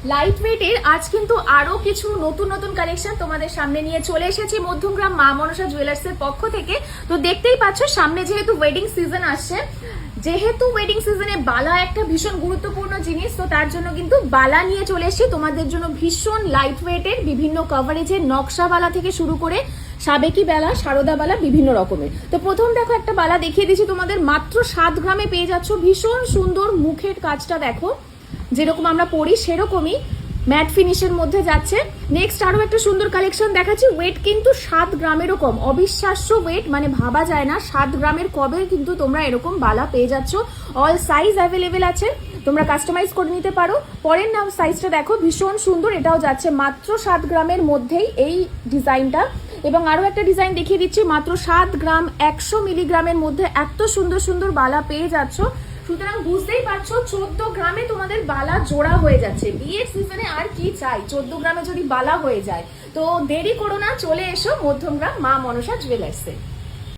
Light ওয়েটের আজ কিন্তু আরো কিছু নতুন নতুন কালেকশন তোমাদের সামনে নিয়ে চলে এসেছি মধ্যমগ্রাম মা মনসা জুয়েলার্স এর পক্ষ থেকে। তো দেখতেই পাচ্ছ সামনে যেহেতু ওয়েডিং সিজন আসছে, যেহেতু ওয়েডিং সিজনে বালা একটা ভীষণ গুরুত্বপূর্ণ জিনিস, তো তার জন্য কিন্তু বালা নিয়ে চলে এসেছি তোমাদের জন্য ভীষণ লাইট ওয়েটের বিভিন্ন কভারেজের নকশা বালা থেকে শুরু করে সাবেকি বালা, সারদা বালা, বিভিন্ন রকমের। তো প্রথম দেখো একটা বালা দেখিয়ে দিচ্ছি তোমাদের, মাত্র 7 গ্রামে পেয়ে যাচ্ছ। ভীষণ সুন্দর মুখের কাজটা দেখো, যেরকম আমরা পড়ি সেরকমই ম্যাট ফিনিশের মধ্যে যাচ্ছে। নেক্সট আরো একটা সুন্দর কালেকশন দেখাচ্ছি। ওয়েট কিন্তু 7 গ্রামেরও কম, অবিশ্বাস্য ওয়েট, মানে ভাবা যায় না 7 গ্রামের কবে কিন্তু তোমরা এরকম বালা পেয়ে যাচ্ছ। অল সাইজ অ্যাভেলেবেল আছে, তোমরা কাস্টমাইজ করে নিতে পারো। পরের নাম সাইজটা দেখো, ভীষণ সুন্দর, এটাও যাচ্ছে মাত্র 7 গ্রামের মধ্যেই এই ডিজাইনটা। এবং আরো একটা ডিজাইন দেখিয়ে দিচ্ছি, মাত্র 7 গ্রাম 100 মিলিগ্রামের মধ্যে এত সুন্দর সুন্দর বালা পেয়ে যাচ্ছ। সুতরাং বুঝতেই পারছো 14 গ্রামে তোমাদের বালা জোড়া হয়ে যাচ্ছে। বিয়ের সিজনে আর কি চাই, 14 গ্রামে যদি বালা হয়ে যায়। তো দেরি করো না, চলে এসো মধ্যমগ্রাম মা মনসা জুয়েলার্সে।